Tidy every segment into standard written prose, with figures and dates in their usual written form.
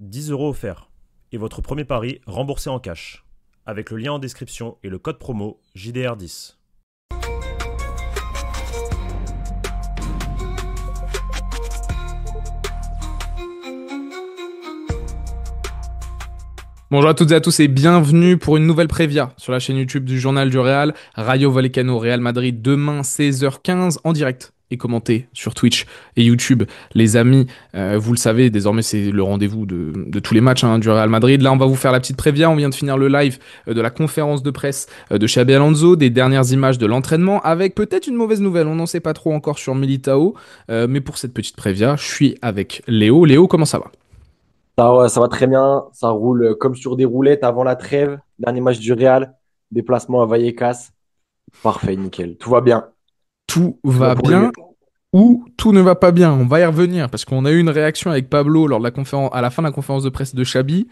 10 € offerts. Et votre premier pari remboursé en cash. Avec le lien en description et le code promo JDR10. Bonjour à toutes et à tous et bienvenue pour une nouvelle prévia sur la chaîne YouTube du Journal du Real, Rayo Vallecano Real Madrid demain 16h15 en direct et commenté sur Twitch et YouTube. Les amis, vous le savez, désormais c'est le rendez-vous de tous les matchs du Real Madrid. Là on va vous faire la petite prévia, on vient de finir le live de la conférence de presse de Xabi Alonso, des dernières images de l'entraînement avec peut-être une mauvaise nouvelle, on n'en sait pas trop encore sur Militao, mais pour cette petite prévia, je suis avec Léo. Léo, comment ça va? Ça va très bien, ça roule comme sur des roulettes avant la trêve. Dernier match du Real, déplacement à Vallecas. Parfait, nickel. Tout va bien. Tout Tout va va pour le bien mieux. ou tout ne va pas bien. On va y revenir parce qu'on a eu une réaction avec Pablo lors de la conférence, à la fin de la conférence de presse de Xabi.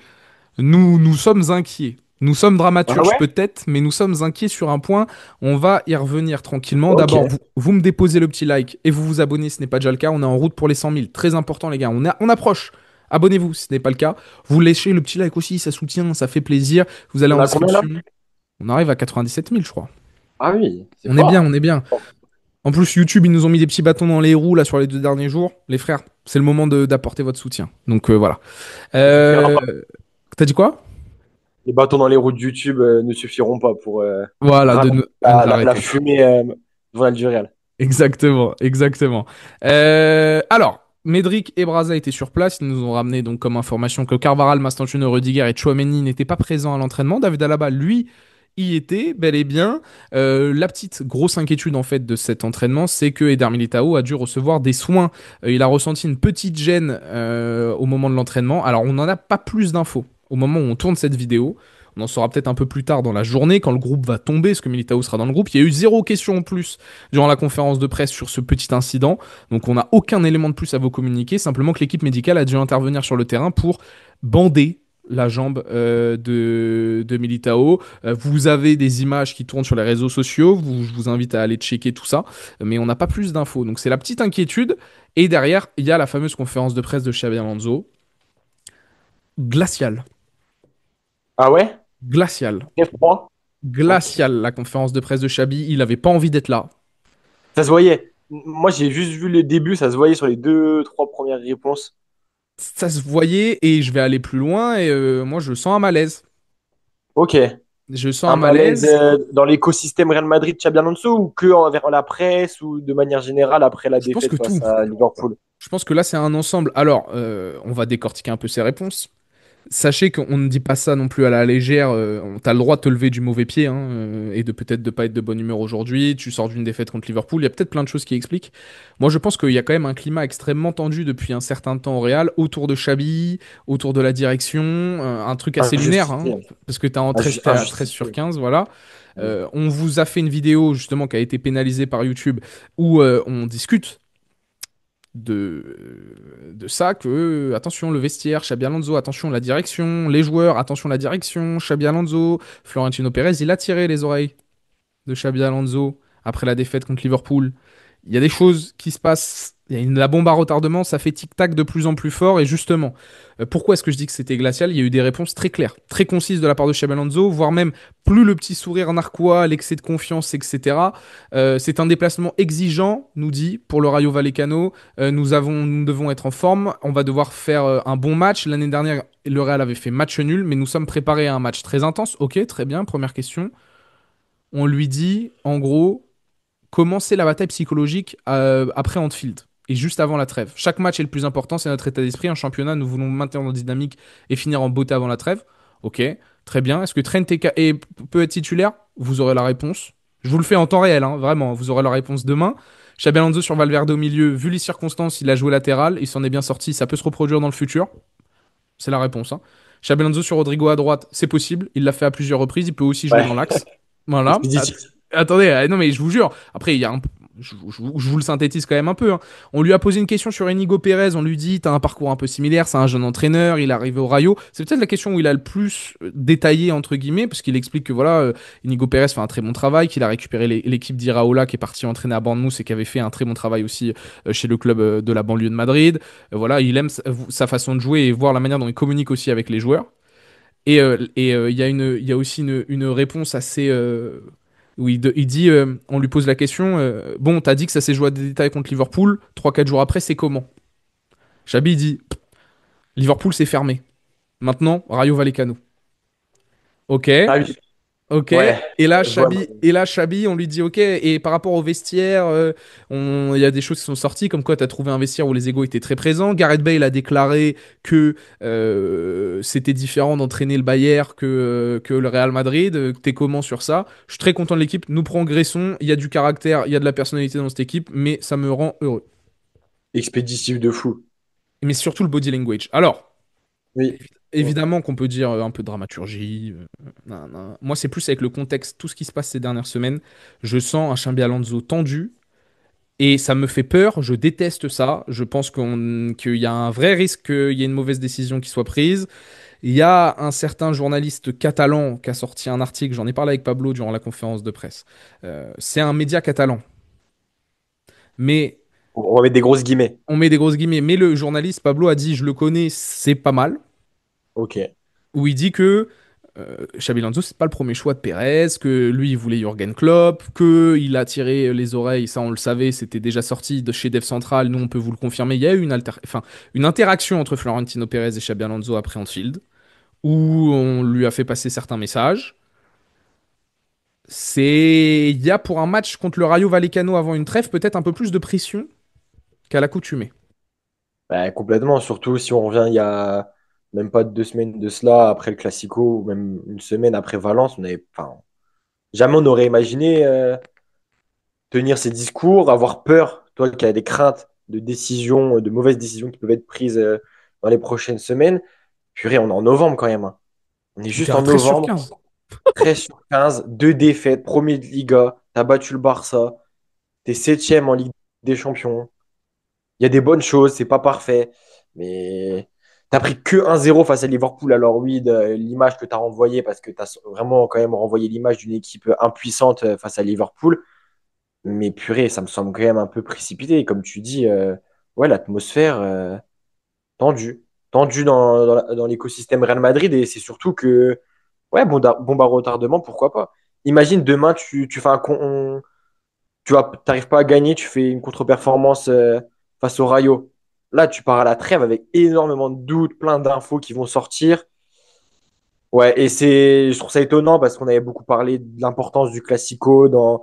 Nous sommes inquiets. Nous sommes Ah dramaturges ouais? peut-être, mais nous sommes inquiets sur un point. On va y revenir tranquillement. Ok. D'abord, vous me déposez le petit like et vous vous abonnez si ce n'est pas déjà le cas. On est en route pour les 100 000. Très important les gars. On approche. Abonnez-vous si ce n'est pas le cas. Vous laissez le petit like aussi, ça soutient, ça fait plaisir. Vous allez On en a combien là? description. On arrive à 97 000 je crois. Ah oui, c'est On est bien, on fort. est bien. En plus, YouTube, ils nous ont mis des petits bâtons dans les roues là sur les 2 derniers jours. Les frères, c'est le moment d'apporter votre soutien. Donc voilà. Ça suffira Euh, pas. T'as dit quoi? Les bâtons dans les roues de YouTube ne suffiront pas pour Voilà, ralentir à nous la arrêter. fumée Journal du Real. Exactement, exactement. Alors, Medric et Braza étaient sur place. Ils nous ont ramené donc comme information que Carvaral, Mastantuono, Rudiger et Tchouaméni n'étaient pas présents à l'entraînement. David Alaba, lui, y était bel et bien. La petite grosse inquiétude en fait de cet entraînement, c'est que Eder Militao a dû recevoir des soins. Il a ressenti une petite gêne au moment de l'entraînement. Alors, on n'en a pas plus d'infos au moment où on tourne cette vidéo. On en saura peut-être un peu plus tard dans la journée quand le groupe va tomber, parce que Militao sera dans le groupe. Il y a eu 0 question en plus durant la conférence de presse sur ce petit incident. Donc on n'a aucun élément de plus à vous communiquer, simplement que l'équipe médicale a dû intervenir sur le terrain pour bander la jambe de Militao. Vous avez des images qui tournent sur les réseaux sociaux, je vous invite à aller checker tout ça, mais on n'a pas plus d'infos. Donc c'est la petite inquiétude. Et derrière, il y a la fameuse conférence de presse de Xabi Alonso. Glacial. Ah ouais? Glacial. Très froid. Ok. Glacial, la conférence de presse de Xabi. Il avait pas envie d'être là. Ça se voyait. Moi, j'ai juste vu le début, ça se voyait sur les deux, trois premières réponses. Ça se voyait et je vais aller plus loin et moi je sens un malaise. Ok. Je sens un Un malaise malaise. dans l'écosystème Real Madrid, Xabi Alonso, ou que envers la presse ou de manière générale après la Je pense défaite que tout. face à Liverpool? Je pense que là c'est un ensemble. Alors, on va décortiquer un peu ces réponses. Sachez qu'on ne dit pas ça non plus à la légère. T'as le droit de te lever du mauvais pied et de peut-être de pas être de bonne humeur aujourd'hui. Tu sors d'une défaite contre Liverpool. Il y a peut-être plein de choses qui expliquent. Moi, je pense qu'il y a quand même un climat extrêmement tendu depuis un certain temps au Real, autour de Xabi, autour de la direction, un truc assez lunaire, Injustifié. parce que t'as en 13, t'es à 13 sur Injustifié. 15, voilà. On vous a fait une vidéo justement qui a été pénalisée par YouTube où on discute de ça que, attention, le vestiaire, Xabi Alonso, attention, la direction, les joueurs, attention, la direction, Xabi Alonso, Florentino Pérez, il a tiré les oreilles de Xabi Alonso après la défaite contre Liverpool. Il y a des choses qui se passent. Il y a la bombe à retardement, ça fait tic-tac de plus en plus fort. Et justement, pourquoi est-ce que je dis que c'était glacial? Il y a eu des réponses très claires, très concises de la part de Xabi Alonso, voire même plus le petit sourire narquois, l'excès de confiance, etc. C'est un déplacement exigeant, nous dit, pour le Rayo Vallecano. Nous devons être en forme. On va devoir faire un bon match. L'année dernière, le Real avait fait match nul, mais nous sommes préparés à un match très intense. Ok, très bien. Première question. On lui dit, en gros, commencer la bataille psychologique après Anfield et juste avant la trêve. Chaque match est le plus important, c'est notre état d'esprit. En championnat, nous voulons maintenir notre dynamique et finir en beauté avant la trêve. Ok, très bien. Est-ce que Trent peut être titulaire? Vous aurez la réponse. Je vous le fais en temps réel, vraiment. Vous aurez la réponse demain. Xabi Alonso sur Valverde au milieu, vu les circonstances, il a joué latéral, il s'en est bien sorti, ça peut se reproduire dans le futur. C'est la réponse. Xabi Alonso sur Rodrigo à droite, c'est possible, il l'a fait à plusieurs reprises, il peut aussi jouer Ouais, dans l'axe. c'est Voilà. positif. Attendez, non mais je vous jure. Après, il y a je vous le synthétise quand même un peu, hein. On lui a posé une question sur Inigo Pérez, on lui dit, t'as un parcours un peu similaire, c'est un jeune entraîneur, il est arrivé au Rayo. C'est peut-être la question où il a le plus détaillé, entre guillemets, parce qu'il explique que voilà, Inigo Pérez fait un très bon travail, qu'il a récupéré l'équipe d'Iraola qui est parti entraîner à Bournemouth et qui avait fait un très bon travail aussi chez le club de la banlieue de Madrid. Voilà, il aime sa façon de jouer et voir la manière dont il communique aussi avec les joueurs. Il y a aussi une réponse assez. Où il dit, on lui pose la question, bon, t'as dit que ça s'est joué à des détails contre Liverpool, 3 4 jours après, c'est comment? Xabi dit, Liverpool c'est fermé. Maintenant, Rayo Vallecano. Ok, Ah oui, ok. ouais, je vois. Et là, Xabi, on lui dit, ok, et par rapport au vestiaire, il y a des choses qui sont sorties, comme quoi tu as trouvé un vestiaire où les égos étaient très présents. Gareth Bale a déclaré que c'était différent d'entraîner le Bayern que le Real Madrid. T'es comment sur ça? Je suis très content de l'équipe, nous progressons, il y a du caractère, il y a de la personnalité dans cette équipe, mais ça me rend heureux. Expéditif de fou. Mais surtout le body language. Alors, Oui. évidemment qu'on peut dire un peu de dramaturgie. Nan, nan. Moi, c'est plus avec le contexte, tout ce qui se passe ces dernières semaines. Je sens un Xabi Alonso tendu et ça me fait peur. Je déteste ça. Je pense qu'il y a un vrai risque qu'il y ait une mauvaise décision qui soit prise. Il y a un certain journaliste catalan qui a sorti un article, j'en ai parlé avec Pablo durant la conférence de presse. C'est un média catalan. Mais On va mettre des grosses guillemets. on met des grosses guillemets. Mais le journaliste Pablo a dit, je le connais, c'est pas mal. Ok. Où il dit que Xabi Alonso, c'est pas le premier choix de Pérez, que lui, il voulait Jürgen Klopp, que il a tiré les oreilles, ça on le savait, c'était déjà sorti de chez Dev Central, nous on peut vous le confirmer, il y a eu une interaction entre Florentino Pérez et Xabi Alonso après Anfield, où on lui a fait passer certains messages. Il y a pour un match contre le Rayo Vallecano avant une trêve peut-être un peu plus de pression qu'à l'accoutumée. Bah, complètement. Surtout si on revient il y a même pas 2 semaines de cela, après le Classico, ou même une semaine après Valence, enfin, jamais on n'aurait imaginé tenir ces discours, avoir peur, toi qui as des craintes de décisions, de mauvaises décisions qui peuvent être prises dans les prochaines semaines. Purée, on est en novembre quand même, hein. On est On est juste à en 13 sur novembre, 15. 13 sur 15, 2 défaites, premier de Liga, t'as battu le Barça, t'es septième en Ligue des Champions. Il y a des bonnes choses, c'est pas parfait, mais t'as pris que 1-0 face à Liverpool. Alors oui, l'image que t'as renvoyée, parce que t'as vraiment quand même renvoyé l'image d'une équipe impuissante face à Liverpool. Mais purée, ça me semble quand même un peu précipité. Et comme tu dis, ouais, l'atmosphère tendue. Tendue dans l'écosystème Real Madrid. Et c'est surtout que, ouais, bombe à retardement, pourquoi pas. Imagine demain, tu fais t'arrives pas à gagner, tu fais une contre-performance face au Rayo. Là, tu pars à la trêve avec énormément de doutes, plein d'infos qui vont sortir. Ouais, et je trouve ça étonnant parce qu'on avait beaucoup parlé de l'importance du Classico dans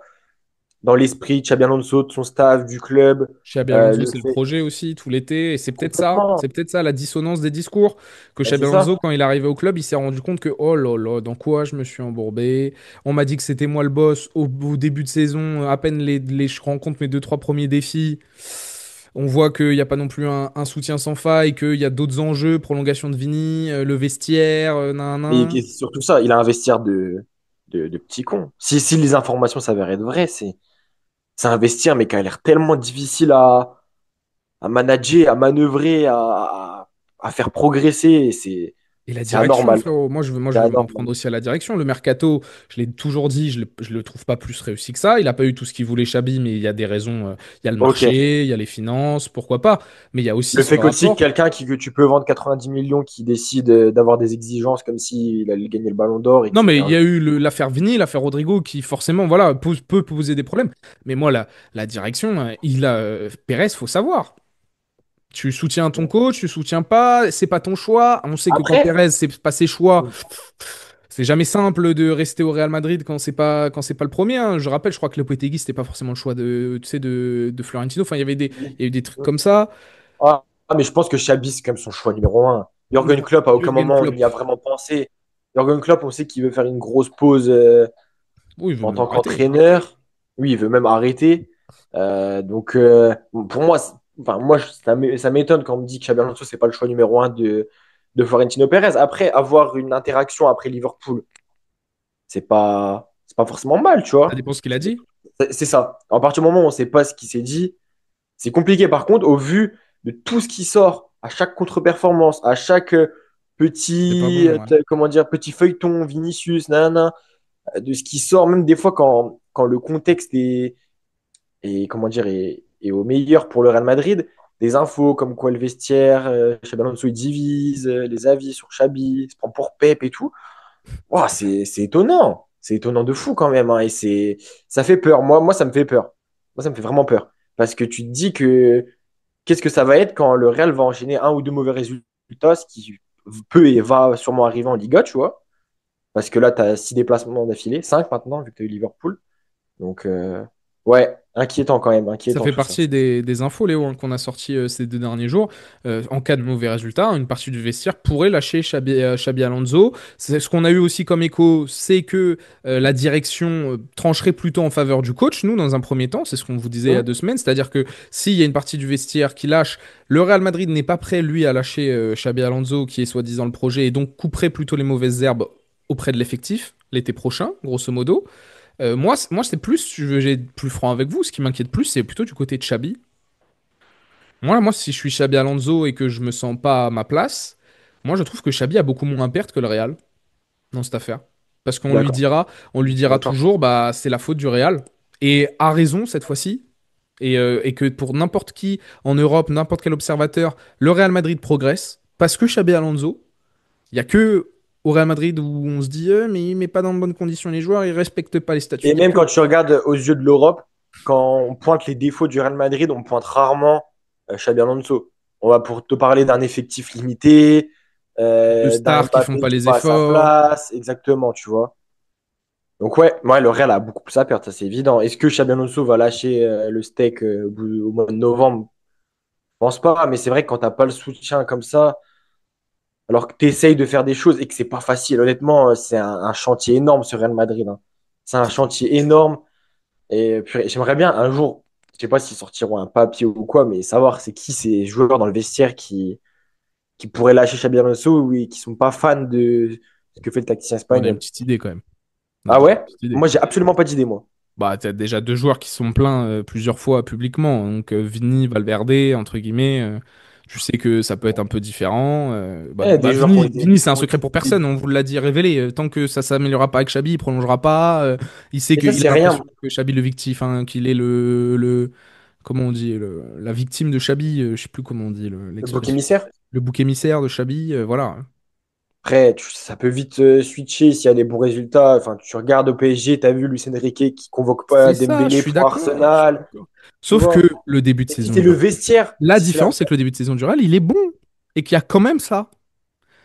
l'esprit de Xabi Alonso, de son staff, du club. Xabi Alonso, Le c'est le fait projet aussi, tout l'été. Et complètement. c'est peut-être ça la dissonance des discours. Que Ouais, Xabi c'est ça. Alonso, quand il est arrivé au club, il s'est rendu compte que, oh là là, dans quoi je me suis embourbé. On m'a dit que c'était moi le boss au début de saison. À peine je rencontre mes 2 3 premiers défis. On voit qu'il n'y a pas non plus un soutien sans faille, qu'il y a d'autres enjeux, prolongation de Vini, le vestiaire, nan, Et nan. c'est surtout ça, il a un vestiaire de petits cons. Si les informations s'avèrent être vraies, c'est un vestiaire, mais qui a l'air tellement difficile à manager, à manœuvrer, à faire progresser. Et Et la c'est direction, anormal. frérot. Moi, C'est je veux m'en anormal. prendre aussi à la direction. Le mercato, je l'ai toujours dit, je le trouve pas plus réussi que ça. Il a pas eu tout ce qu'il voulait, Xabi, mais il y a des raisons. Il y a le Ok. marché, il y a les finances, pourquoi pas. Mais il y a aussi Le ce fait qu'aussi rapport. quelqu'un que tu peux vendre 90 millions qui décide d'avoir des exigences comme s'il allait gagner le ballon d'or et Non, qui mais fait il y a eu l'affaire Vini, l'affaire Rodrigo, qui forcément, voilà, peut poser des problèmes. Mais moi, la direction, Pérez, faut savoir. Tu soutiens ton coach, tu soutiens pas, c'est pas ton choix. On sait que quand Après, Pérez, c'est pas ses choix. C'est jamais simple de rester au Real Madrid quand c'est pas le premier, hein. Je rappelle, je crois que Lopetegui, c'était pas forcément le choix tu sais, de Florentino. Enfin, il y a eu des trucs comme ça. ah, mais je pense que Xabi, c'est quand même son choix numéro un. Jürgen Non, Klopp, à aucun Jürgen moment, Klopp. n'y a vraiment pensé. Jürgen Klopp, on sait qu'il veut faire une grosse pause Oui, il veut en même tant arrêter. qu'entraîneur. Oui, il veut même arrêter. Pour moi, enfin, ça m'étonne quand on me dit que Xabi Alonso, c'est pas le choix numéro un de Florentino Pérez. Après, avoir une interaction après Liverpool, c'est pas forcément mal, tu Ça vois. dépend ce qu'il a dit. C'est ça. À partir du moment où on ne sait pas ce qui s'est dit, c'est compliqué. Par contre, au vu de tout ce qui sort, à chaque contre-performance, à chaque C'est pas petit, bon, ouais. comment dire, petit feuilleton, Vinicius, nanana, de ce qui sort, même des fois quand le contexte comment dire, est au meilleur pour le Real Madrid, des infos comme quoi le vestiaire, Xabi Alonso il divise, les avis sur Xabi, il se prend pour Pep et tout. Ouah, c'est étonnant. C'est étonnant de fou quand même, hein, et ça fait peur. Moi, ça me fait peur. Moi, ça me fait vraiment peur. Parce que tu te dis que qu'est-ce que ça va être quand le Real va enchaîner un ou deux mauvais résultats, ce qui peut et va sûrement arriver en Liga, tu vois. Parce que là, tu as 6 déplacements d'affilée, 5 maintenant, vu que tu as eu Liverpool. Donc, ouais, inquiétant quand même, Ça inquiétant fait tout ça. partie des infos, Léo, hein, qu'on a sorti ces 2 derniers jours. En cas de mauvais résultat, une partie du vestiaire pourrait lâcher Xabi Alonso. C'est ce qu'on a eu aussi comme écho, c'est que la direction trancherait plutôt en faveur du coach, nous, dans un premier temps. C'est ce qu'on vous disait il y a Hum, 2 semaines. C'est-à-dire que s'il y a une partie du vestiaire qui lâche, le Real Madrid n'est pas prêt, lui, à lâcher Xabi Alonso, qui est soi-disant le projet, et donc couperait plutôt les mauvaises herbes auprès de l'effectif l'été prochain, grosso modo. Moi, c'est plus, si j'ai plus franc avec vous, ce qui m'inquiète plus, c'est plutôt du côté de Xabi. Moi, si je suis Xabi Alonso et que je me sens pas à ma place, moi, je trouve que Xabi a beaucoup moins perte que le Real dans cette affaire. Parce d'accord, on lui dira d'accord. toujours, bah, c'est la faute du Real. Et a raison cette fois-ci. Et que pour n'importe qui en Europe, n'importe quel observateur, le Real Madrid progresse. Parce que Xabi Alonso, il y a que au Real Madrid où on se dit, mais il met pas dans de bonnes conditions les joueurs, il respecte pas les statuts. Et Il y a même que quand tu regardes aux yeux de l'Europe, quand on pointe les défauts du Real Madrid, on pointe rarement Xabi Alonso. On va pour te parler d'un effectif limité, de d'un stars qui font Mbappé pas qui n'est les pas à sa efforts. place, exactement, tu vois. Donc ouais, le Real a beaucoup plus à perdre, ça c'est évident. Est-ce que Xabi Alonso va lâcher le steak au mois de novembre? Je pense pas, mais c'est vrai que quand t'as pas le soutien comme ça, alors que tu essayes de faire des choses et que c'est pas facile, honnêtement, c'est un chantier énorme ce Real Madrid, hein. C'est un chantier énorme. Et purée, j'aimerais bien un jour, je sais pas s'ils sortiront un papier ou quoi, mais savoir c'est qui ces joueurs dans le vestiaire qui pourraient lâcher Xabi Alonso ou qui sont pas fans de ce que fait le tacticien On a une espagnol. petite idée quand même. On a Ah déjà une ouais? petite idée. Moi, j'ai absolument pas d'idée, moi. Bah, t'as déjà 2 joueurs qui sont plaints plusieurs fois publiquement. Donc, Vini, Valverde, entre guillemets. Je sais que ça peut être un peu différent. Des joueurs qui ont été, Vini, c'est qui un ont secret été- pour personne. On vous l'a dit révélé. Tant que ça s'améliorera pas avec Xabi, il prolongera pas. Il sait Mais ça, qu'il a c'est rien. l'impression que Xabi le victime, hein, qu'il est comment on dit, la victime de Xabi. Je sais plus comment on dit Le bouc l'expression. émissaire. Le bouc émissaire de Xabi. Voilà. Après, ça peut vite switcher s'il y a des bons résultats. Enfin, tu regardes au PSG, tu as vu Luis Enrique qui convoque pas C'est ça, je Dembélé suis pour d'accord. Je suis Arsenal. d'accord. Tu Sauf vois? que le début de Et si saison c'est le du vestiaire, La si c'est la... différence, c'est que le début de saison du Real, il est bon. Et qu'il y a quand même ça.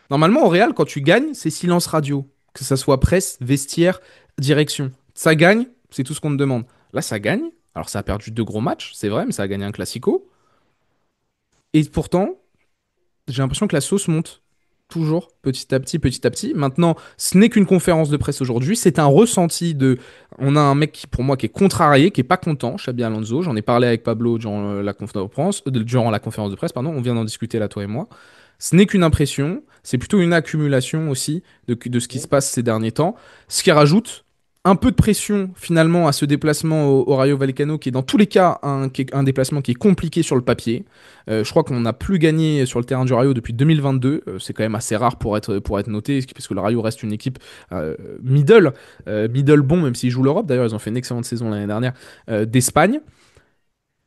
Normalement, au Real, quand tu gagnes, c'est silence radio. Que ça soit presse, vestiaire, direction. Ça gagne, c'est tout ce qu'on te demande. Là, ça gagne. Alors, ça a perdu 2 gros matchs, c'est vrai, mais ça a gagné un Classico. Et pourtant, j'ai l'impression que la sauce monte. Toujours, petit à petit, petit à petit. Maintenant, ce n'est qu'une conférence de presse aujourd'hui. C'est un ressenti de. On a un mec qui, pour moi, qui est contrarié, qui est pas content, Xabi Alonso. J'en ai parlé avec Pablo durant durant la conférence de presse, pardon. On vient d'en discuter là, toi et moi. Ce n'est qu'une impression. C'est plutôt une accumulation aussi de ce qui se passe ces derniers temps. Ce qui rajoute un peu de pression finalement à ce déplacement au Rayo Vallecano, qui est dans tous les cas un déplacement qui est compliqué sur le papier. Je crois qu'on n'a plus gagné sur le terrain du Rayo depuis 2022. C'est quand même assez rare pour être noté, parce que le Rayo reste une équipe middle, middle bon, même s'ils jouent l'Europe. D'ailleurs, ils ont fait une excellente saison l'année dernière d'Espagne.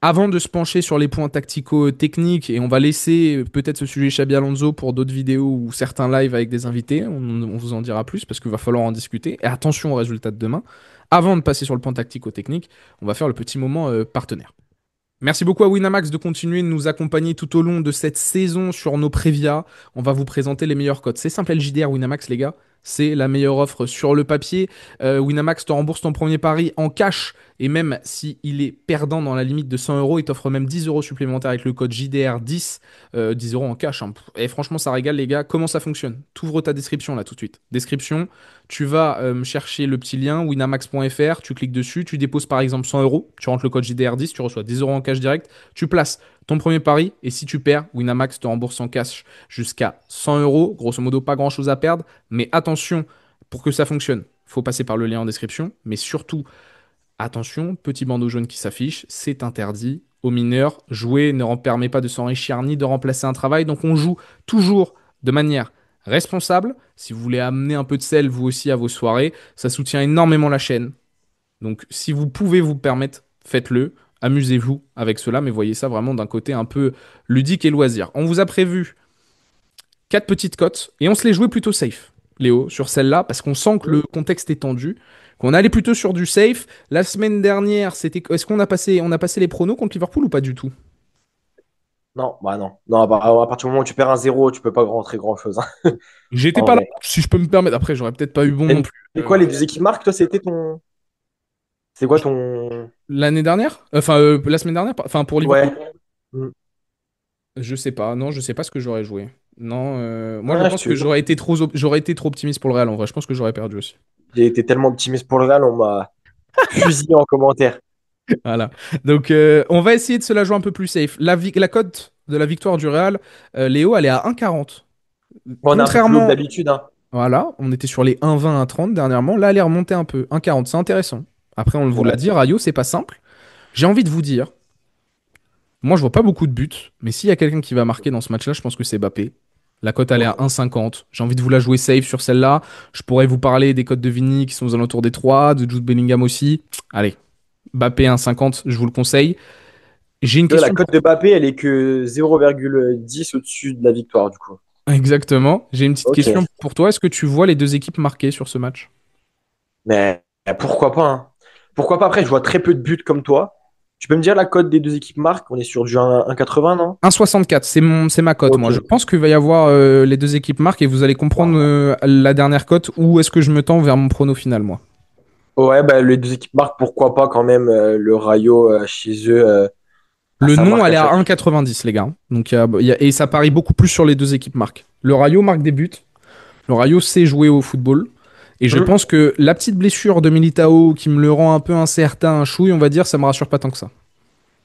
Avant de se pencher sur les points tactico-techniques, et on va laisser peut-être ce sujet Xabi Alonso pour d'autres vidéos ou certains lives avec des invités, on vous en dira plus parce qu'il va falloir en discuter. Et attention aux résultats de demain. Avant de passer sur le point tactico-technique, on va faire le petit moment partenaire. Merci beaucoup à Winamax de continuer de nous accompagner tout au long de cette saison sur nos Prévia. On va vous présenter les meilleurs codes. C'est simple, LJDR Winamax, les gars. C'est la meilleure offre sur le papier. Winamax te rembourse ton premier pari en cash. Et même si il est perdant dans la limite de 100 euros, il t'offre même 10 euros supplémentaires avec le code JDR10. 10 euros en cash, hein. Et franchement, ça régale, les gars. Comment ça fonctionne? T'ouvres ta description là tout de suite. Description, tu vas chercher le petit lien winamax.fr, tu cliques dessus, tu déposes par exemple 100 euros, tu rentres le code JDR10, tu reçois 10 euros en cash direct, tu places ton premier pari et si tu perds, Winamax te rembourse en cash jusqu'à 100 euros. Grosso modo, pas grand chose à perdre, mais attention, pour que ça fonctionne, faut passer par le lien en description, mais surtout, Attention, petit bandeau jaune qui s'affiche, c'est interdit. Aux mineurs, jouer ne permet pas de s'enrichir ni de remplacer un travail, donc on joue toujours de manière responsable. Si vous voulez amener un peu de sel, vous aussi, à vos soirées, ça soutient énormément la chaîne. Donc si vous pouvez vous permettre, faites-le. Amusez-vous avec cela, mais voyez ça vraiment d'un côté un peu ludique et loisir. On vous a prévu quatre petites cotes et on se les jouait plutôt safe, Léo, sur celle-là, parce qu'on sent que le contexte est tendu, qu'on allait plutôt sur du safe. La semaine dernière, c'était, est-ce qu'on a passé les pronos contre Liverpool ou pas du tout? Non, bah non. Non, bah, à partir du moment où tu perds un zéro, tu peux pas rentrer grand-chose, hein, J'étais en pas là, vrai. si je peux me permettre. Après, j'aurais peut-être pas eu bon non Et plus. et quoi, les deux équipes marquent, toi, c'était ton. C'est quoi ton. L'année dernière, la semaine dernière, enfin pour Liverpool, Ouais. Mm. je sais pas. Non, je sais pas ce que j'aurais joué. Non, moi je Ouais, je pense te que jure. j'aurais été trop optimiste pour le Real en vrai. Je pense que j'aurais perdu aussi. J'ai été tellement optimiste pour le Real, on m'a fusillé en commentaire. Voilà. Donc, on va essayer de se la jouer un peu plus safe. La cote de la victoire du Real, Léo, elle est à 1,40. Bon, on est un peu plus haut que Contrairement, d'habitude, hein. voilà, on était sur les 1,20, 1,30 dernièrement. Là, elle est remontée un peu. 1,40, c'est intéressant. Après, on vous l'a Ouais. dit, Rayo, c'est pas simple. J'ai envie de vous dire, moi, je vois pas beaucoup de buts, mais s'il y a quelqu'un qui va marquer dans ce match-là, je pense que c'est Mbappé. La cote, elle est à Ouais. 1,50. J'ai envie de vous la jouer safe sur celle-là. Je pourrais vous parler des cotes de Vini qui sont aux alentours des 3, de Jude Bellingham aussi. Allez, Mbappé 1,50, je vous le conseille. J'ai une Tu vois, la question cote pour de Mbappé, elle est que 0,10 au-dessus de la victoire, du coup. Exactement. J'ai une petite question Ok. pour toi. Est-ce que tu vois les deux équipes marquées sur ce match? Mais pourquoi pas, hein. Pourquoi pas? Après, je vois très peu de buts comme toi. Tu peux me dire la cote des deux équipes marques? On est sur du 1,80, non? 1,64, c'est ma cote, moi. Je Ok. pense qu'il va y avoir les deux équipes marquées et vous allez comprendre la dernière cote où est-ce que je me tends vers mon prono final, moi. Ouais, bah, les deux équipes marquent, pourquoi pas quand même le Rayo chez eux, Le ça nom, marque elle à est à chaque fois. 1,90, les gars. Donc, et ça parie beaucoup plus sur les deux équipes marques. Le Rayo marque des buts. Le Rayo sait jouer au football. Et je Hmm. pense que la petite blessure de Militao qui me le rend un peu incertain, un chouille, on va dire, ça me rassure pas tant que ça.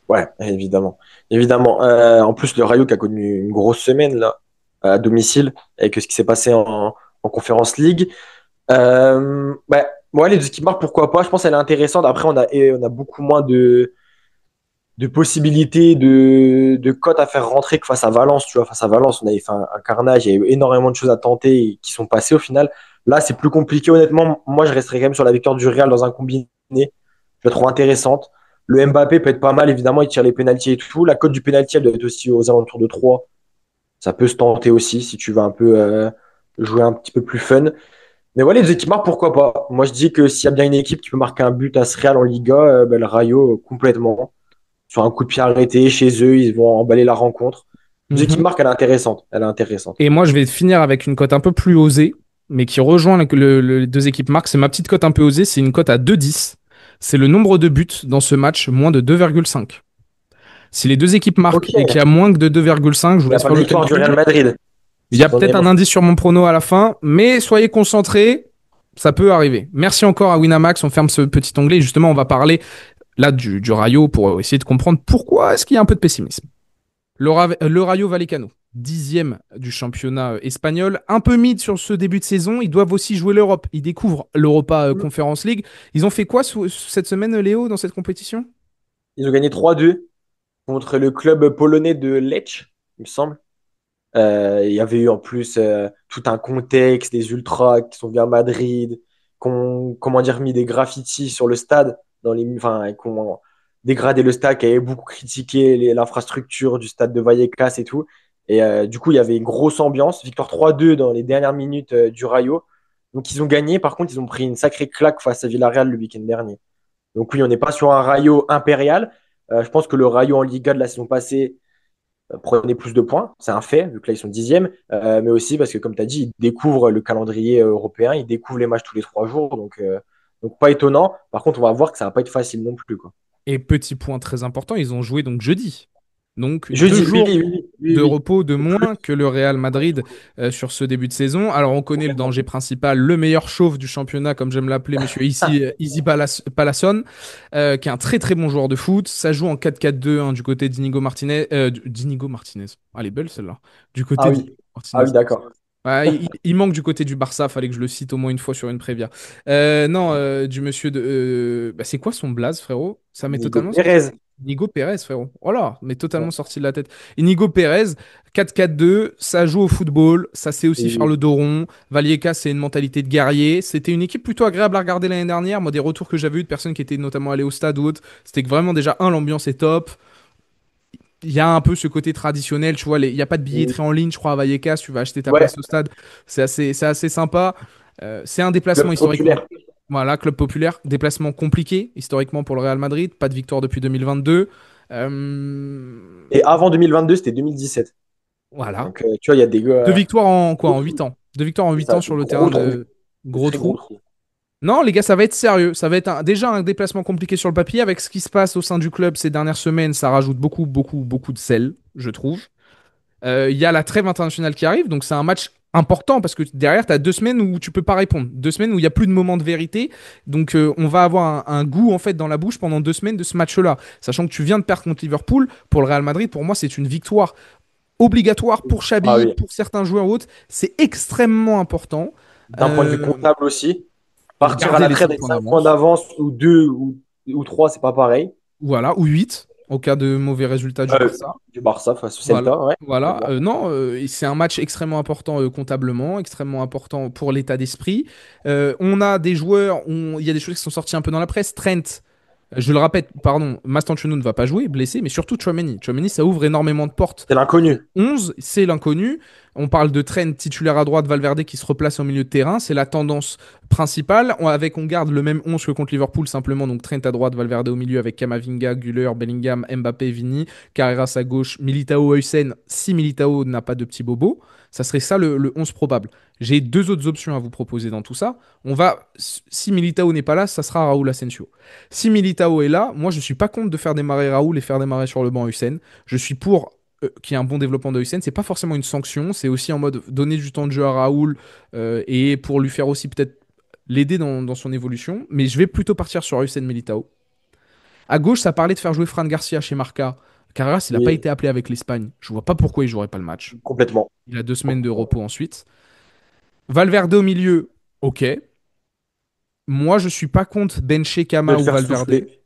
Ouais, évidemment. Évidemment. En plus, le Rayo qui a connu une grosse semaine là, à domicile, avec ce qui s'est passé en Conference League. Bah, ouais, les deux équipes marquent, pourquoi pas. Je pense qu'elle est intéressante. Après, on a beaucoup moins de possibilités de cotes à faire rentrer que face à Valence. Tu vois, face à Valence, on avait fait un carnage. Il y a eu énormément de choses à tenter et qui sont passées au final. Là, c'est plus compliqué, honnêtement. Moi, je resterai quand même sur la victoire du Real dans un combiné. Je la trouve intéressante. Le Mbappé peut être pas mal, évidemment, il tire les pénaltys et tout. La cote du pénalty, elle doit être aussi aux alentours de 3. Ça peut se tenter aussi si tu veux un peu jouer un petit peu plus fun. Mais voilà, les équipes marquent, pourquoi pas. Moi, je dis que s'il y a bien une équipe qui peut marquer un but à ce Real en Liga, ben, le Rayo, complètement. Sur un coup de pied arrêté, chez eux, ils vont emballer la rencontre. Les équipes Mhm. marquent, elle est intéressante. Elle est intéressante. Et moi, je vais finir avec une cote un peu plus osée, mais qui rejoint les deux équipes marques. C'est ma petite cote un peu osée, c'est une cote à 2,10. C'est le nombre de buts dans ce match, moins de 2,5. Si les deux équipes Ok. marquent et qu'il y a moins que de 2,5, je vous Il n'y a laisse pas faire de le victoire du calcul. Real Madrid. Il y a J'en ai peut-être un marre. indice sur mon prono à la fin, mais soyez concentrés, ça peut arriver. Merci encore à Winamax, on ferme ce petit onglet. Justement, on va parler là du Rayo pour essayer de comprendre pourquoi est-ce qu'il y a un peu de pessimisme. Le Rayo Vallecano, 10e du championnat espagnol, un peu mid sur ce début de saison. Ils doivent aussi jouer l'Europe. Ils découvrent l'Europa Conference League. Ils ont fait quoi cette semaine, Léo, dans cette compétition? Ils ont gagné 3-2 contre le club polonais de Lech, il me semble. Il y avait eu en plus tout un contexte, des ultras qui sont venus à Madrid, qui ont, comment dire, mis des graffitis sur le stade, enfin, qui ont dégradé le stade, qui avaient beaucoup critiqué l'infrastructure du stade de Vallecas et tout. Et du coup, il y avait une grosse ambiance. Victoire 3-2 dans les dernières minutes du Rayo. Donc, ils ont gagné. Par contre, ils ont pris une sacrée claque face à Villarreal le week-end dernier. Donc, oui, on n'est pas sur un Rayo impérial. Je pense que le Rayo en Liga de la saison passée prenez plus de points, c'est un fait, vu que là ils sont dixièmes, mais aussi parce que comme tu as dit, ils découvrent le calendrier européen, ils découvrent les matchs tous les 3 jours, donc pas étonnant. Par contre, on va voir que ça va pas être facile non plus, quoi. Et petit point très important, ils ont joué donc jeudi. Donc deux Jeudi, oui, jours oui, oui, oui, de oui. repos de Le plus. moins que le Real Madrid sur ce début de saison. Alors on connaît le danger principal, le meilleur chauve du championnat, comme j'aime l'appeler, monsieur Easy Palasson, qui est un très très bon joueur de foot. Ça joue en 4-4-2 hein, du côté d'Inigo Martinez. D'Inigo Martinez. Ah, elle est belle celle-là. Du Ah côté d'Inigo oui, ah Martinez. oui, d'accord. Ouais, il manque du côté du Barça, fallait que je le cite au moins une fois sur une prévia. Non, du monsieur de. Bah, c'est quoi son blaze, frérot? Ça m'est Nico totalement sorti. Pérez. Inigo Pérez, frérot. Voilà, mais totalement sorti de la tête. Inigo Pérez, 4-4-2, ça joue au football, ça sait aussi faire Et le dos rond. Vallecas, c'est une mentalité de guerrier. C'était une équipe plutôt agréable à regarder l'année dernière. Moi, des retours que j'avais eu de personnes qui étaient notamment allées au stade ou autre, c'était que vraiment déjà, l'ambiance est top. Il y a un peu ce côté traditionnel, tu vois, il n'y a pas de et- billetterie en ligne, je crois, à Vallecas, tu vas acheter ta ouais, place au stade, c'est assez sympa. C'est un déplacement club historiquement, populaire. voilà, club populaire, déplacement compliqué historiquement pour le Real Madrid, pas de victoire depuis 2022. Et avant 2022, c'était 2017. Voilà. Donc, tu vois, il y a des Deux gars. victoires en quoi? Gros En trous. 8 ans. Deux victoires en C'est 8 ans ça, sur le terrain gros trou. de C'est gros très gros trous. trou. Non, les gars, ça va être sérieux. Ça va être déjà un déplacement compliqué sur le papier. Avec ce qui se passe au sein du club ces dernières semaines, ça rajoute beaucoup, beaucoup, beaucoup de sel, je trouve. Il y a la trêve internationale qui arrive, donc c'est un match important parce que derrière, tu as 2 semaines où tu peux pas répondre. 2 semaines où il n'y a plus de moment de vérité. Donc on va avoir un goût en fait dans la bouche pendant 2 semaines de ce match-là. Sachant que tu viens de perdre contre Liverpool, pour le Real Madrid, pour moi, c'est une victoire obligatoire pour Ah Xabi, oui. pour certains joueurs ou autres. C'est extrêmement important. D'un point de vue Euh, comptable aussi. pour Partir à garder la les trêve 5 avec points 5 points d'avance. d'avance ou 2 ou 3, c'est pas pareil. Voilà, ou 8 au cas de mauvais résultats du Euh, Barça. du Barça face au Voilà. Celta, ouais. Voilà. Complètement. Non, c'est un match extrêmement important comptablement, extrêmement important pour l'état d'esprit. On a des joueurs, il y a des choses qui sont sorties un peu dans la presse. Trent, je le répète, pardon, Mastantuono ne va pas jouer, blessé, mais surtout Tchouaméni. Tchouaméni, ça ouvre énormément de portes. C'est l'inconnu. 11, c'est l'inconnu. On parle de Trent titulaire à droite, Valverde qui se replace au milieu de terrain. C'est la tendance principale. On garde le même 11 que contre Liverpool, simplement. Donc Trent à droite, Valverde au milieu avec Kamavinga, Güler, Bellingham, Mbappé, Vini, Carreras à gauche, Militao, Huysen. Si Militao n'a pas de petit bobo, ça serait ça le 11 probable. J'ai deux autres options à vous proposer dans tout ça. Si Militao n'est pas là, ça sera Raúl Asensio. Si Militao est là, moi je suis pas contre de faire démarrer Raúl et faire démarrer sur le banc Huysen. Je suis pour qui est un bon développement de Hussein, c'est pas forcément une sanction, c'est aussi en mode donner du temps de jeu à Raoul et pour lui faire aussi peut-être l'aider dans son évolution. Mais je vais plutôt partir sur Hussein Militao. À gauche, ça parlait de faire jouer Fran Garcia chez Marca. Carreras, il n'a pas Oui, été appelé avec l'Espagne. Je vois pas pourquoi il jouerait pas le match. complètement. Il a 2 semaines de repos ensuite. Valverde au milieu, ok. Moi, je suis pas contre bencher Je vais Kama te ou faire Valverde. souffler.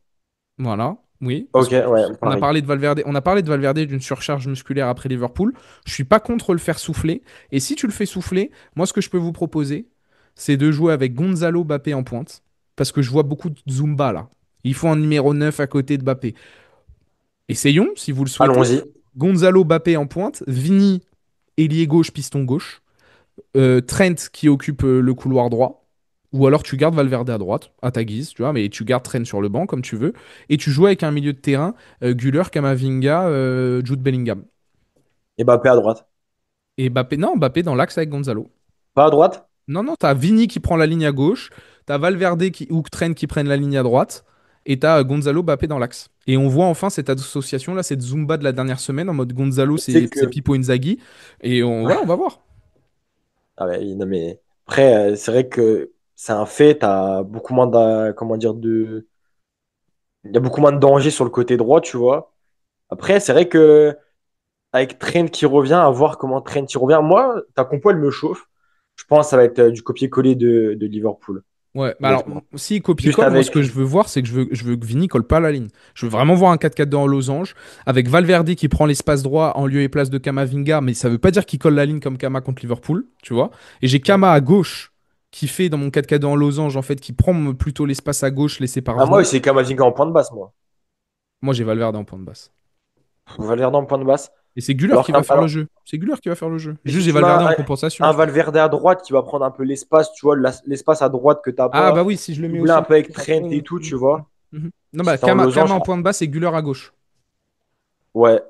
Voilà, oui, parce Ok, que ouais, on a pareil. parlé de Valverde, d'une surcharge musculaire après Liverpool. Je suis pas contre le faire souffler. Et si tu le fais souffler, moi ce que je peux vous proposer, c'est de jouer avec Gonzalo Bappé en pointe, parce que je vois beaucoup de Zumba là. Il faut un numéro 9 à côté de Bappé. Essayons, si vous le souhaitez. Allons-y. Gonzalo Bappé en pointe, Vini ailier gauche, piston gauche. Trent qui occupe le couloir droit. Ou alors tu gardes Valverde à droite, à ta guise, tu vois, mais tu gardes Trent sur le banc comme tu veux. Et tu joues avec un milieu de terrain, Güler, Kamavinga, Jude Bellingham. Et Mbappé à droite. Et Mbappé, non, Mbappé dans l'axe avec Gonzalo. Pas à droite? Non, non, t'as Vini qui prend la ligne à gauche, t'as Valverde ou Trent qui prennent la ligne à droite, et t'as Gonzalo, Mbappé dans l'axe. Et on voit enfin cette association-là, cette Zumba de la dernière semaine, en mode Gonzalo, C'est c'est que. Pippo Inzaghi. Et voilà, on va voir. Ah ouais, non, mais après, c'est vrai que c'est un fait, t'as beaucoup moins comment dire, il y a beaucoup moins de danger sur le côté droit, tu vois. Après, c'est vrai que avec Trent qui revient, à voir comment Trent y revient. Moi, ta compo, elle me chauffe. Je pense que ça va être du copier-coller de Liverpool, Ouais, bah alors, honnêtement. si Juste copie-colle, moi ce que je avec. veux voir, c'est que je veux que Vini colle pas à la ligne. Je veux vraiment voir un 4-4-2 en losange, avec Valverde qui prend l'espace droit en lieu et place de Kamavinga, mais ça veut pas dire qu'il colle la ligne comme Kama contre Liverpool, tu vois. Et j'ai Kama à gauche, qui fait dans mon 4-4-2 en losange, en fait, qui prend plutôt l'espace à gauche laissé par Ah, moi, Vini. c'est Kamavinga en point de basse, moi. Moi j'ai Valverde en point de basse. Valverde en point de basse. Et c'est Güler Alors, qui va faire le jeu. C'est Güler qui va faire le jeu. et si Juste j'ai tu mets Valverde en compensation, un tu vois. Valverde à droite qui va prendre un peu l'espace, tu vois, l'espace à droite que t'as Ah bah pas, oui, si je le mets doubler aussi un en peu avec Trent compensation. et tout, tu vois. Non Si bah t'es en Kama losange, en point de basse et Güler à gauche. ouais.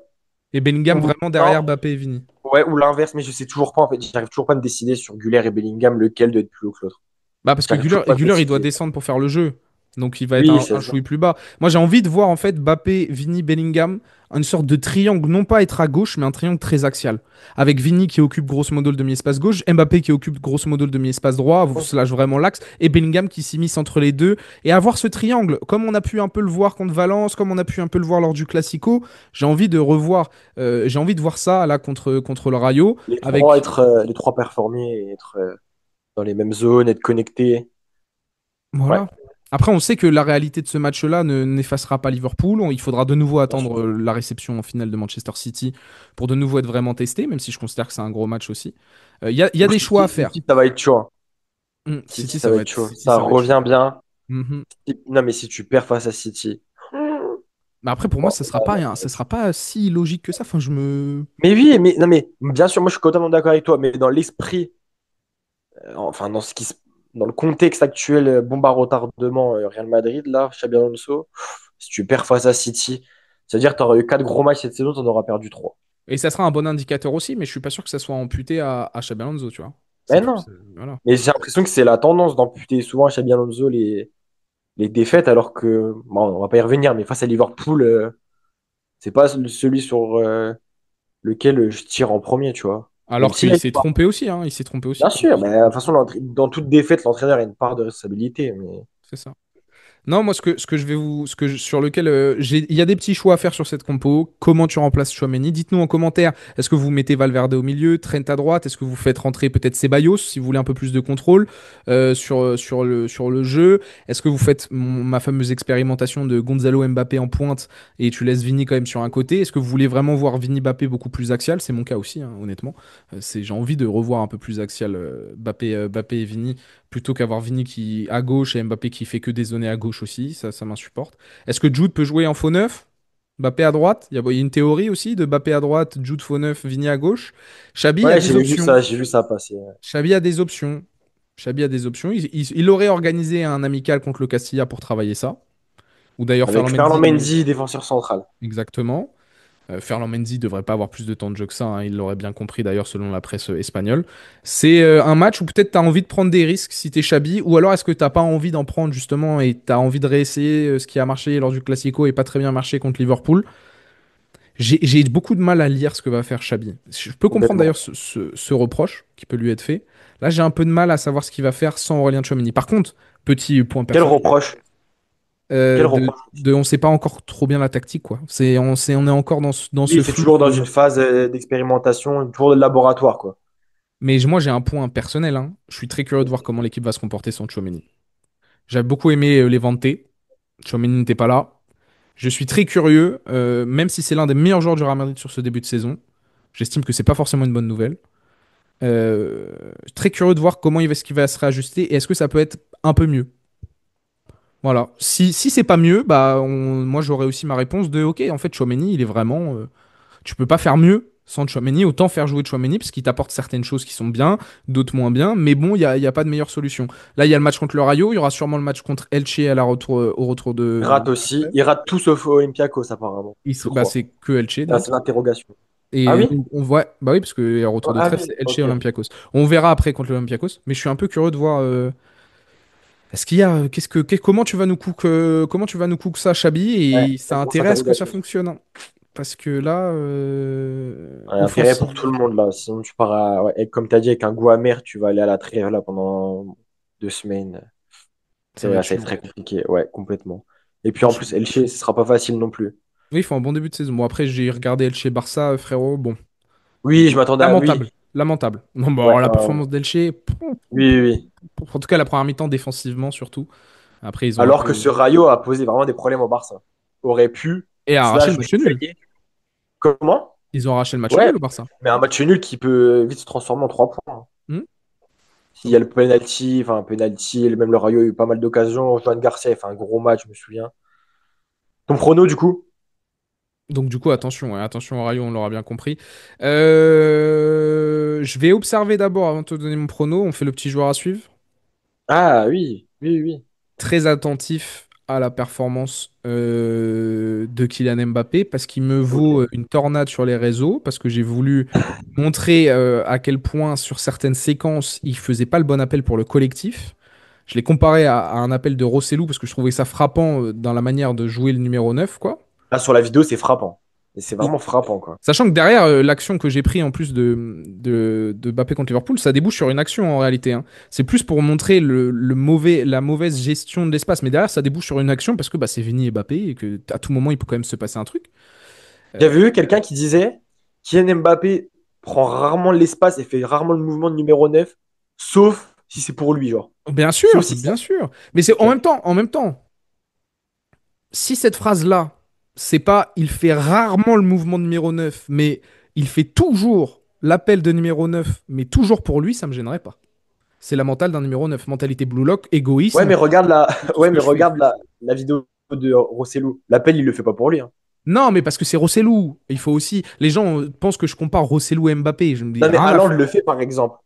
Et Bellingham Ou, vraiment non, derrière Mbappé et Vini. ouais, ou l'inverse, mais je sais toujours pas, en fait. J'arrive toujours pas à me décider sur Güler et Bellingham, lequel doit être plus haut que l'autre. Bah parce que J'arrive toujours pas à me Güler il doit décider. descendre pour faire le jeu. Donc il va être Oui, un c'est ça. chouï plus bas. Moi, j'ai envie de voir en fait Mbappé, Vini, Bellingham, une sorte de triangle, non pas être à gauche, mais un triangle très axial. Avec Vini qui occupe grosso modo le demi-espace gauche, Mbappé qui occupe grosso modo le demi-espace droit, slash vraiment l'axe, et Bellingham qui s'immisce entre les deux. Et avoir ce triangle, comme on a pu un peu le voir contre Valence, comme on a pu un peu le voir lors du Classico, j'ai envie de voir ça là contre le Rayo, avec Les trois performer et être dans les mêmes zones, être connectés. Ouais. voilà. Après, on sait que la réalité de ce match-là n'effacera pas Liverpool. Il faudra de nouveau Bien sûr. attendre la réception en finale de Manchester City pour de nouveau être vraiment testé, même si je considère que c'est un gros match aussi. Il y a Pour des choix à City, faire. City, ça va être chaud, hein. City, City, ça ça va va être être, chaud. City, Ça ça va être chaud. revient bien. Mhm. Non, mais si tu perds face à City. Mais après, pour moi, Oh, ce sera pas, ce sera pas si logique que ça. Enfin, je me. mais oui, mais non, mais bien sûr, moi je suis totalement d'accord avec toi, mais dans l'esprit, enfin dans le contexte actuel, bombe à retardement Real Madrid, là, Xabi Alonso, si tu perds face à City, c'est-à-dire que tu auras eu 4 gros matchs cette saison, tu en auras perdu 3. Et ça sera un bon indicateur aussi, mais je suis pas sûr que ça soit amputé à Xabi Alonso, tu vois. Mais non. Voilà. Mais j'ai l'impression que c'est la tendance d'amputer souvent à Xabi Alonso les défaites, alors que, bon, on va pas y revenir, mais face à Liverpool, c'est pas celui sur lequel je tire en premier, tu vois. Même Alors s'il qu'il a une s'est part. trompé aussi, hein. Il s'est trompé aussi Bien contre. sûr, mais de toute façon, dans toute défaite, l'entraîneur a une part de responsabilité. Mais C'est ça. Non, moi, ce que je vais vous, sur lequel il y a des petits choix à faire sur cette compo. Comment tu remplaces Chouameni? Dites-nous en commentaire. Est-ce que vous mettez Valverde au milieu, Trent à droite? Est-ce que vous faites rentrer peut-être Ceballos si vous voulez un peu plus de contrôle sur le jeu? Est-ce que vous faites ma fameuse expérimentation de Gonzalo Mbappé en pointe et tu laisses Vini quand même sur un côté? Est-ce que vous voulez vraiment voir Vini Mbappé beaucoup plus axial? C'est mon cas aussi, hein, honnêtement. J'ai envie de revoir un peu plus axial Mbappé et Vini plutôt qu'avoir Vini qui à gauche et Mbappé qui fait que dézonner à gauche aussi, ça m'insupporte. Est-ce que Jude peut jouer en faux neuf? Mbappé à droite? Il y a une théorie aussi de Mbappé à droite, Jude faux neuf, Vini à gauche. Xabi a ouais, des options. j'ai vu ça passer. Xabi a des options. Xabi a des options. Il aurait organisé un amical contre le Castilla pour travailler ça. Ou d'ailleurs Avec Ferland Ferland Mendy. Mendy, défenseur central. Exactement. Ferland Mendy devrait pas avoir plus de temps de jeu que ça, hein. Il l'aurait bien compris d'ailleurs selon la presse espagnole. C'est un match où peut-être tu as envie de prendre des risques si t'es Xabi, ou alors est-ce que t'as pas envie d'en prendre justement et tu as envie de réessayer ce qui a marché lors du Classico et pas très bien marché contre Liverpool. J'ai beaucoup de mal à lire ce que va faire Xabi. Je peux comprendre Complètement. d'ailleurs ce reproche qui peut lui être fait. Là, j'ai un peu de mal à savoir ce qu'il va faire sans Aurélien Tchouameni. Par contre, petit point Quel personnel, reproche? Quel reproche? on sait pas encore trop bien la tactique, quoi. On est encore dans ce Oui, c'est flou. toujours dans une phase d'expérimentation, toujours de laboratoire, quoi. Mais moi, j'ai un point personnel, hein. Je suis très curieux de voir comment l'équipe va se comporter sans Tchouaméni. J'avais beaucoup aimé les Vantés. Tchouaméni n'était pas là. Je suis très curieux, même si c'est l'un des meilleurs joueurs du Real Madrid sur ce début de saison. J'estime que c'est pas forcément une bonne nouvelle. Euh, Très curieux de voir ce qu'il va se réajuster et est-ce que ça peut être un peu mieux. Voilà. Si c'est pas mieux, bah moi j'aurais aussi ma réponse de ok, en fait Tchouaméni, il est vraiment tu peux pas faire mieux sans Tchouaméni, autant faire jouer Tchouaméni parce qu'il t'apporte certaines choses qui sont bien, d'autres moins bien, mais bon, il y a pas de meilleure solution. Là, il y a le match contre le Rayo, il y aura sûrement le match contre Elche au retour Il de. rate aussi. Il rate tout sauf Olympiakos, apparemment, je Bah, crois. c'est que Elche donc. C'est une interrogation. Ah Et oui? on voit, bah oui, parce que le retour de Ah trêve, oui, c'est Elche et ok. Olympiakos. On verra après contre l'Olympiakos, mais je suis un peu curieux de voir. Est-ce qu'il y a, comment tu vas nous cook ça, Ouais, Chabi, et ça a grosse intérêt à ce que ça interrogation. fonctionne, hein. Parce que là, Ouais, intérêt pour tout offensive. le monde, là. Sinon, tu pars ouais, et comme tu as dit, avec un goût amer, tu vas aller à la trêve là pendant 2 semaines. Ça va être Ça va être chaud. très compliqué. Ouais, complètement. Et puis Ça va en être chaud. plus, Elche, ce sera pas facile non plus. Oui, ils font un bon début de saison. Bon, après, j'ai regardé Elche Barça, frérot. Bon, Oui, je m'attendais à. Oui. lamentable. Lamentable. Non, bon, Ouais, alors, la performance d'Elche, oui, oui, oui. en tout cas, la première mi-temps défensivement, surtout. Après, ils ont un Alors que peu. ce Rayo a posé vraiment des problèmes au Barça. Aurait pu, Et a arraché le slash, match nul. gagner. Comment? Ils ont arraché le match Ouais, nul, le Barça. mais un match nul qui peut vite se transformer en 3 points. Hmm. S'il y a le penalty, enfin, penalty, même le Rayo a eu pas mal d'occasions. Joan Garcia a fait un gros match, je me souviens. Ton prono, du coup? Donc, du coup, attention, ouais, attention au Rayo, on l'aura bien compris. Je vais observer d'abord avant de te donner mon prono. On fait le petit joueur à suivre. Ah oui, oui, oui. Très attentif à la performance de Kylian Mbappé parce qu'il me Ok. vaut une tornade sur les réseaux, parce que j'ai voulu montrer à quel point sur certaines séquences il faisait pas le bon appel pour le collectif. Je l'ai comparé à un appel de Rossellou parce que je trouvais ça frappant dans la manière de jouer le numéro 9, quoi. Là, sur la vidéo, c'est frappant. Et c'est Et- vraiment frappant, quoi. Sachant que derrière, l'action que j'ai pris en plus de Mbappé contre Liverpool, ça débouche sur une action en réalité, hein. C'est plus pour montrer la mauvaise gestion de l'espace. Mais derrière, ça débouche sur une action parce que bah, c'est Vini et Mbappé et que à tout moment, il peut quand même se passer un truc. J'avais vu quelqu'un qui disait Kylian Mbappé prend rarement l'espace et fait rarement le mouvement de numéro 9, sauf si c'est pour lui, genre. Bien Sauf sûr, si ça. bien sûr. Mais c'est Ok. en même temps, si cette phrase-là, c'est pas il fait rarement le mouvement de numéro 9, mais il fait toujours l'appel de numéro 9, mais toujours pour lui, ça me gênerait pas. C'est la mentale d'un numéro 9, mentalité Blue Lock, Ouais, égoïsme, mais regarde la, tout ce ouais, que mais je fais. regarde la vidéo de Rossellou. L'appel, il le fait pas pour lui, hein. Non, mais parce que c'est Rossellou. Il faut aussi. Les gens pensent que je compare Rossellou et Mbappé. Je me dis Non, mais rien à Haaland faire. le fait, par exemple.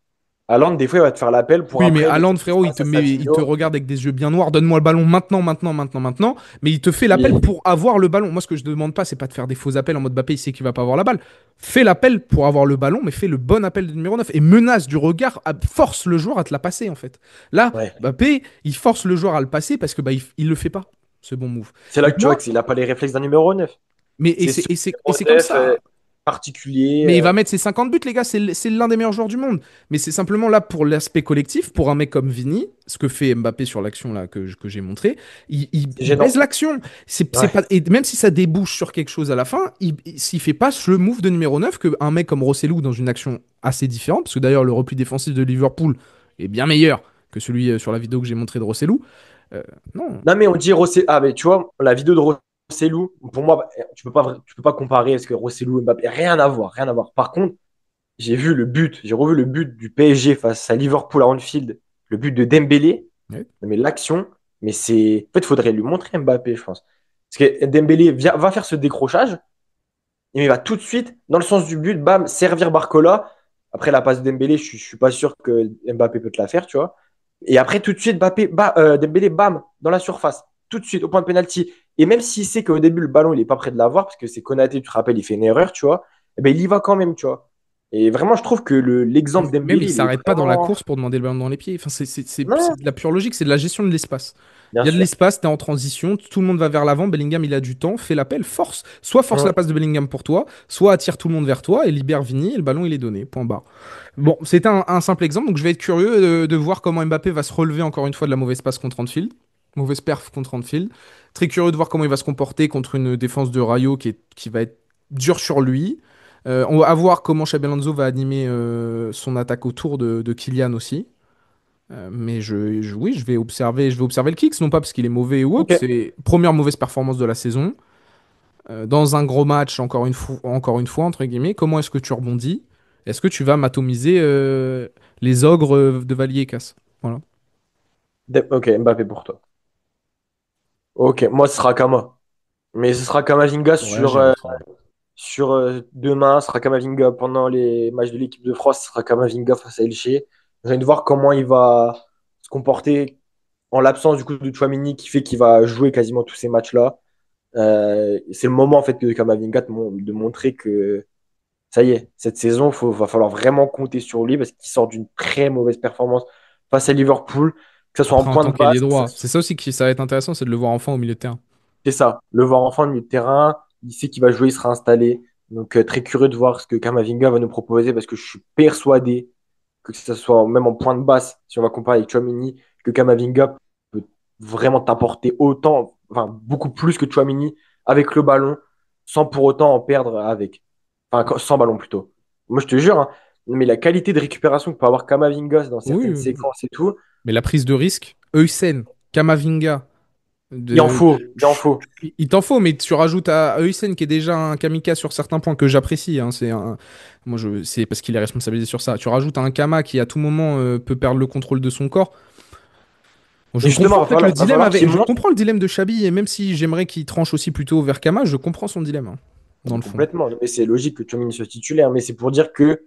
Haaland, des fois, il va te faire l'appel pour Oui, mais après laisser Haaland, frérot, l'espace à il te Savinho. regarde avec des yeux bien noirs. Donne-moi le ballon maintenant, maintenant, maintenant, maintenant. Mais il te fait l'appel Oui. pour avoir le ballon. Moi, ce que je demande pas, c'est pas de faire des faux appels en mode Mbappé, il sait qu'il va pas avoir la balle. Fais l'appel pour avoir le ballon, mais fais le bon appel de numéro 9 et menace du regard, force le joueur à te la passer, en fait. Là, Ouais. Mbappé, il force le joueur à le passer parce que bah, il le fait pas, ce bon move. C'est là Donc que tu vois moi, qu'il n'a pas les réflexes d'un numéro 9. mais C'est ce et numéro c'est comme 9 ça. particulier. Mais il va mettre ses 50 buts, les gars. C'est l'un des meilleurs joueurs du monde. Mais c'est simplement là pour l'aspect collectif, pour un mec comme Vini, ce que fait Mbappé sur l'action là que j'ai montré. C'est Il baise gênant. l'action. C'est Ouais. pas, et même si ça débouche sur quelque chose à la fin, s'il fait pas le move de numéro 9 qu'un mec comme Rossellou dans une action assez différente, parce que d'ailleurs le repli défensif de Liverpool est bien meilleur que celui sur la vidéo que j'ai montré de Rossellou. Euh, non. Non, mais on dit Rossellou. Ah, mais tu vois, la vidéo de Rossellou, pour moi, tu peux pas comparer parce que Rossellou et Mbappé, rien à voir, rien à voir. Par contre, j'ai revu le but du PSG face à Liverpool à Anfield, le but de Dembélé. Ouais. Mais l'action, mais c'est. En fait, il faudrait lui montrer Mbappé, je pense. Parce que Dembélé va faire ce décrochage, et il va tout de suite, dans le sens du but, bam, servir Barcola. Après la passe de Dembélé, je suis pas sûr que Mbappé peut te la faire, tu vois. Et après, tout de suite, Dembélé, bam, dans la surface. Tout de suite, au point de pénalty. Et même s'il sait qu'au début, le ballon, il est pas prêt de l'avoir, parce que c'est Konaté, tu te rappelles, il fait une erreur, tu vois. Eh ben, il y va quand même, tu vois. Et vraiment, je trouve que l'exemple Même Dembélé, il il est s'arrête pas dans la vraiment. course pour demander le ballon dans les pieds. Enfin, c'est Non, de la pure logique, c'est de la gestion de l'espace. bien Il y a de sûr. l'espace, t'es en transition, tout le monde va vers l'avant, Bellingham il a du temps, fais l'appel, force. Soit force la Hum. passe de Bellingham pour toi, soit attire tout le monde vers toi et libère Vini et le ballon il est donné. Point barre. Bon, c'était un simple exemple, donc je vais être curieux de voir comment Mbappé va se relever encore une fois de la mauvaise passe contre Anfield. Mauvaise perf contre Anfield. Très curieux de voir comment il va se comporter contre une défense de Rayo qui va être dure sur lui. On va voir comment Xabi Alonso va animer son attaque autour de Kylian aussi. Mais oui, je vais observer le Kicks, non pas parce qu'il est mauvais ou autre, Ok. c'est première mauvaise performance de la saison. Dans un gros match, encore une fois, entre guillemets, comment est-ce que tu rebondis? Est-ce que tu vas m'atomiser les ogres de Valier et Casse? Voilà. Ok, Mbappé pour toi. Ok, moi, ce sera Kama. Mais ce sera Kamavinga Ouais, j'irai aussi. sur demain, ce sera Kamavinga pendant les matchs de l'équipe de France, ce sera Kamavinga face à Elche. J'ai envie de voir comment il va se comporter en l'absence du coup de Tchouaméni qui fait qu'il va jouer quasiment tous ces matchs-là. C'est le moment en fait de Kamavinga de montrer que ça y est, cette saison, va falloir vraiment compter sur lui parce qu'il sort d'une très mauvaise performance face à Liverpool, que ce soit en Après, en point tant de basse, qu'ailier droit, c'est ça aussi qui ça va être intéressant, c'est de le voir enfin au milieu de terrain. c'est ça. Le voir enfin au milieu de terrain, il sait qu'il va jouer, il sera installé. Donc très curieux de voir ce que Kamavinga va nous proposer parce que je suis persuadé que ce soit même en point de basse, si on va comparer avec Chouamini, que Kamavinga peut vraiment t'apporter autant, enfin beaucoup plus que Chouamini avec le ballon, sans pour autant en perdre avec. Enfin, sans ballon plutôt. Moi je te jure, hein, mais la qualité de récupération que peut avoir Kamavinga dans Oui, certaines séquences et tout, mais la prise de risque, Heusen, Kamavinga, il en de, faut, il en faut. il t'en faut, mais tu rajoutes à Heusen qui est déjà un kamikaze sur certains points que j'apprécie. Hein, c'est parce qu'il est responsabilisé sur ça. Tu rajoutes un Kama qui à tout moment peut perdre le contrôle de son corps. Bon, Et justement, va falloir qu'il je montre comprends le dilemme de Chabi et même si j'aimerais qu'il tranche aussi plutôt vers Kama, je comprends son dilemme hein, dans mais le fond. complètement. Mais c'est logique que Chouamini soit titulaire, mais c'est pour dire que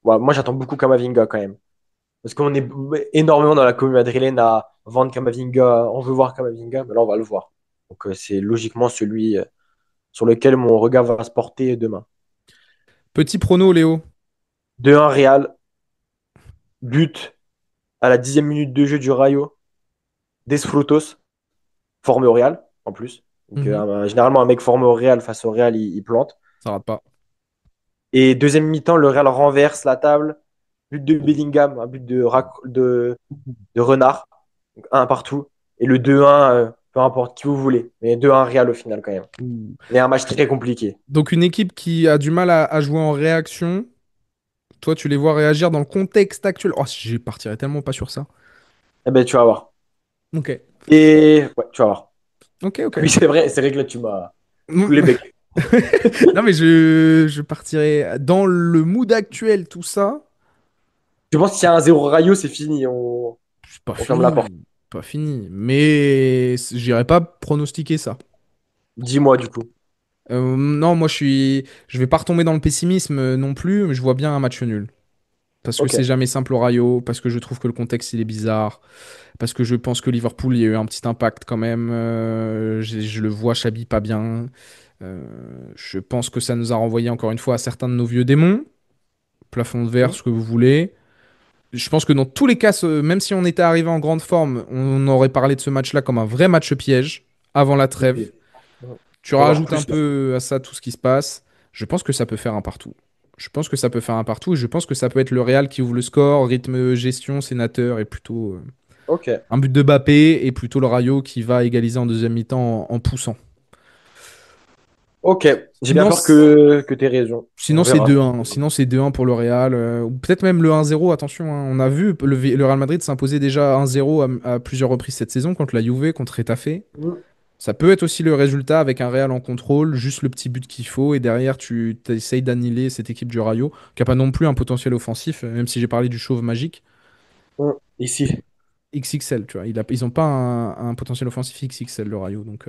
ouais, moi j'attends beaucoup Kamavinga quand même. Parce qu'on est énormément dans la commune madrilène à vendre Kamavinga, on veut voir Kamavinga, mais là on va le voir. Donc c'est logiquement celui sur lequel mon regard va se porter demain. Petit prono, Léo. 2-1 Real, but à la 10e minute de jeu du Rayo. Desfrutos, formé au Real, en plus. Donc, Mhm. généralement, un mec formé au Real face au Real, il plante. Ça rate pas. Et deuxième mi-temps, le Real renverse la table. But de Bellingham, un but de Renard. Donc, un partout. Et le 2-1, peu importe qui vous voulez. Mais 2-1 Real au final, quand même. Ouh. Mais un match très compliqué. Donc une équipe qui a du mal à jouer en réaction, toi tu les vois réagir dans le contexte actuel. Oh, je partirais tellement pas sur ça. Eh ben, tu vas voir. Ok, Et ouais, tu vas voir. ok, ok. Oui, c'est vrai que là, tu m'as tous Mm. les becs. Non mais je partirais dans le mood actuel, tout ça. Je pense qu'il y a un 0 Rayo, c'est fini. C'est pas On ferme la porte. fini, pas fini. Mais j'irais pas pronostiquer ça. Dis-moi, du coup. Non, moi je vais pas retomber dans le pessimisme non plus, mais je vois bien un match nul. Parce que Ok. c'est jamais simple au Rayo, parce que je trouve que le contexte il est bizarre, parce que je pense que Liverpool il y a eu un petit impact quand même. Je le vois Chabi pas bien. Euh, je pense que ça nous a renvoyé encore une fois à certains de nos vieux démons. Plafond de verre, Hmm. ce que vous voulez. Je pense que dans tous les cas, même si on était arrivé en grande forme, on aurait parlé de ce match-là comme un vrai match piège avant la trêve. Oui. Tu Encore rajoutes un plus là. peu à ça tout ce qui se passe. Je pense que ça peut faire un partout. Je pense que ça peut faire un partout et je pense que ça peut être le Real qui ouvre le score, rythme, gestion, sénateur et plutôt Ok. un but de Mbappé et plutôt le Rayo qui va égaliser en deuxième mi-temps en poussant. Ok. J'ai bien Sinon, peur que tu aies raison. On sinon c'est verra. 2-1. Sinon c'est 2-1 pour le Real. Ou peut-être même le 1-0. Attention, hein. On a vu le Real Madrid s'imposer déjà 1-0 à plusieurs reprises cette saison contre la Juve, contre Retafe. Hmm. Ça peut être aussi le résultat avec un Real en contrôle, juste le petit but qu'il faut, et derrière tu essayes d'annihiler cette équipe du Rayo, qui n'a pas non plus un potentiel offensif, même si j'ai parlé du chauve magique. Hmm. Ici. XXL, tu vois. Ils ont pas un potentiel offensif XXL, le Rayo. Donc,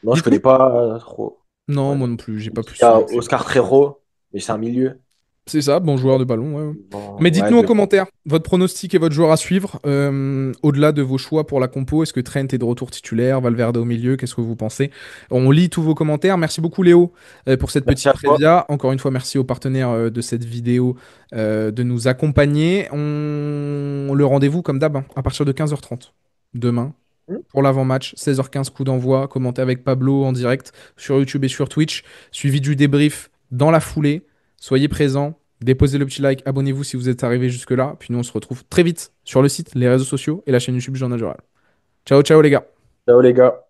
Non, je connais dites-nous. pas trop. Non, Ouais. moi non plus, j'ai pas Il plus y a suivi que ça. Oscar Trejo, mais c'est un milieu. C'est ça, bon joueur de ballon. Ouais, ouais. Bon, Mais ouais, dites-nous je en le prends. commentaire votre pronostic et votre joueur à suivre. Au-delà de vos choix pour la compo, est-ce que Trent est de retour titulaire, Valverde au milieu, qu'est-ce que vous pensez? On lit tous vos commentaires. Merci beaucoup Léo pour cette Merci petite à toi. prévia. Encore une fois, merci aux partenaires de cette vidéo de nous accompagner. Le rendez-vous comme d'hab hein, à partir de 15h30 demain Hmm. pour l'avant-match, 16h15 coup d'envoi, commenté avec Pablo en direct sur YouTube et sur Twitch, suivi du débrief dans la foulée. Soyez présents, déposez le petit like, abonnez-vous si vous êtes arrivé jusque-là, puis nous on se retrouve très vite sur le site, les réseaux sociaux et la chaîne YouTube Journal Journal. Ciao ciao les gars. Ciao les gars.